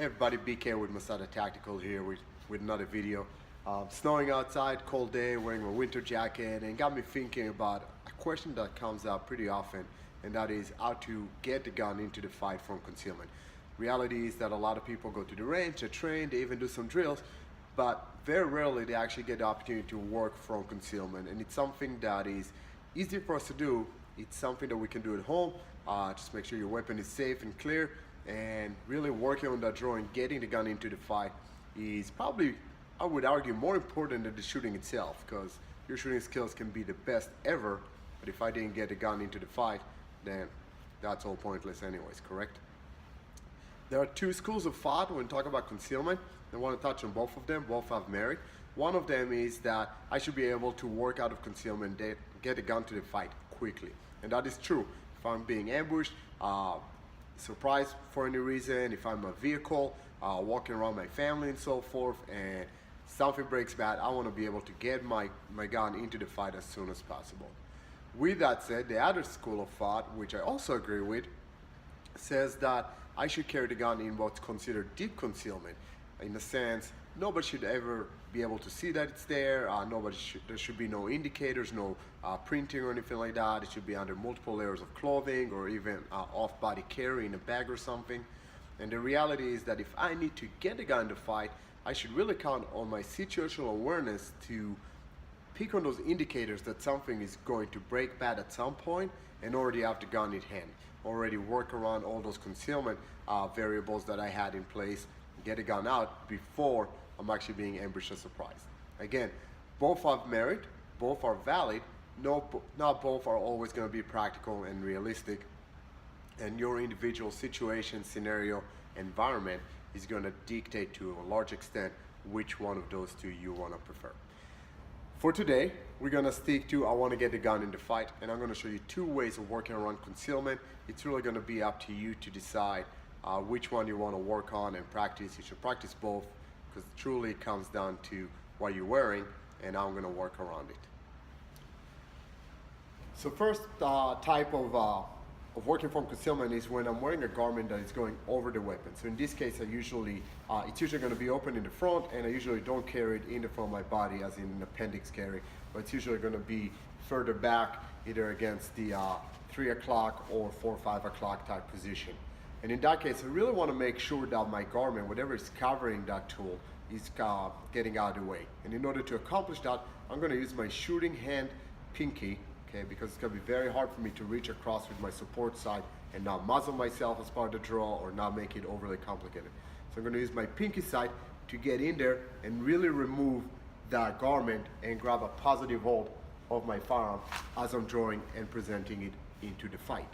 Hey everybody, BK with Masada Tactical here with another video. Snowing outside, cold day, wearing my winter jacket, and got me thinking about a question that comes up pretty often, and that is how to get the gun into the fight from concealment. Reality is that a lot of people go to the range, they train, they even do some drills, but very rarely they actually get the opportunity to work from concealment, and it's something that is easy for us to do. It's something that we can do at home. Just make sure your weapon is safe and clear, and really working on that drawing, getting the gun into the fight is probably, I would argue, more important than the shooting itself, because your shooting skills can be the best ever, but if I didn't get the gun into the fight, then that's all pointless anyways, correct? There are two schools of thought when talking about concealment. I want to touch on both of them. Both have merit. One of them is that I should be able to work out of concealment, get the gun to the fight quickly, and that is true. If I'm being ambushed, surprised for any reason, if I'm a vehicle, walking around my family and so forth, and something breaks bad, I want to be able to get my gun into the fight as soon as possible. With that said, the other school of thought, which I also agree with, says that I should carry the gun in what's considered deep concealment. In a sense, nobody should ever be able to see that it's there. There should be no indicators, no printing or anything like that. It should be under multiple layers of clothing, or even off-body carry in a bag or something. And the reality is that if I need to get the gun in the fight, I should really count on my situational awareness to pick on those indicators that something is going to break bad at some point, and already have the gun in hand. Already work around all those concealment variables that I had in place, get a gun out before I'm actually being ambushed or surprised. Again, both have merit, both are valid, not both are always going to be practical and realistic, and your individual situation, scenario, environment is going to dictate to a large extent which one of those two you want to prefer. For today, we're going to stick to I want to get the gun in the fight, and I'm going to show you two ways of working around concealment. It's really going to be up to you to decide which one you want to work on and practice. You should practice both, because it truly comes down to what you're wearing, and I'm going to work around it. So first type of working from concealment is when I'm wearing a garment that is going over the weapon. So in this case, it's usually going to be open in the front, and I usually don't carry it in the front of my body as in an appendix carry, but it's usually going to be further back, either against the 3 o'clock or 4 or 5 o'clock type position. And in that case, I really want to make sure that my garment, whatever is covering that tool, is getting out of the way. And in order to accomplish that, I'm going to use my shooting hand pinky, okay, because it's going to be very hard for me to reach across with my support side and not muzzle myself as part of the draw or not make it overly complicated. So I'm going to use my pinky side to get in there and really remove that garment and grab a positive hold of my firearm as I'm drawing and presenting it into the fight.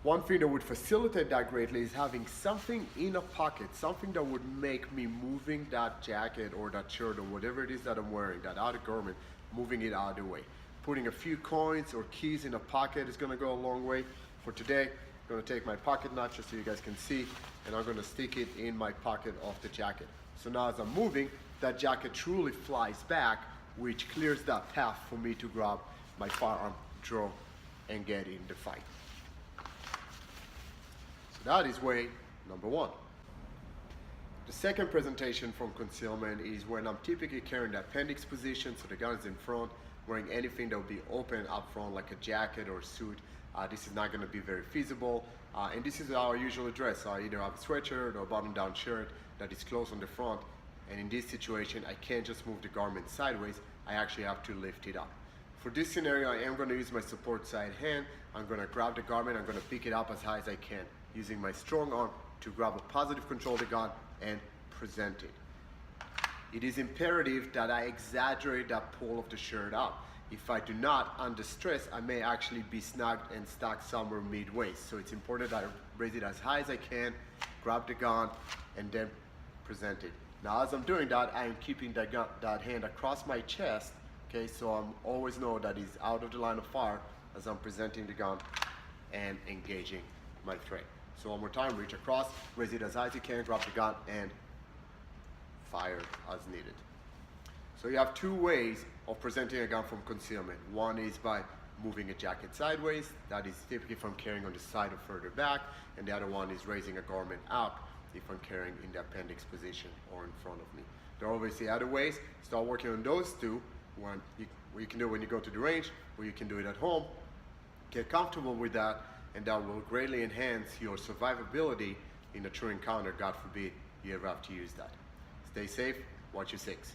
One thing that would facilitate that greatly is having something in a pocket, something that would make me moving that jacket or that shirt or whatever it is that I'm wearing, that outer garment, moving it out of the way. Putting a few coins or keys in a pocket is going to go a long way. For today, I'm going to take my pocket notch just so you guys can see, and I'm going to stick it in my pocket of the jacket. So now as I'm moving, that jacket truly flies back, which clears that path for me to grab my firearm, draw, and get in the fight. So that is way number one. The second presentation from concealment is when I'm typically carrying the appendix position, so the gun is in front, wearing anything that will be open up front like a jacket or a suit. This is not going to be very feasible, and this is how I usually dress. So I either have a sweatshirt or a button-down shirt that is closed on the front, and in this situation I can't just move the garment sideways, I actually have to lift it up. For this scenario, I am going to use my support side hand. I'm going to grab the garment, I'm going to pick it up as high as I can, using my strong arm to grab a positive control of the gun and present it. It is imperative that I exaggerate that pull of the shirt up. If I do not, under stress, I may actually be snagged and stuck somewhere midway. So it's important that I raise it as high as I can, grab the gun, and then present it. Now as I'm doing that, I am keeping that hand across my chest, okay, so I'm always know that it's out of the line of fire as I'm presenting the gun and engaging my threat. So one more time, reach across, raise it as high as you can, grab the gun, and fire as needed. So you have two ways of presenting a gun from concealment. One is by moving a jacket sideways. That is typically if I'm carrying on the side or further back, and the other one is raising a garment up if I'm carrying in the appendix position or in front of me. There are obviously other ways. Start working on those two. What you can do when you go to the range, or you can do it at home. Get comfortable with that, and that will greatly enhance your survivability in a true encounter. God forbid you ever have to use that. Stay safe, watch your six.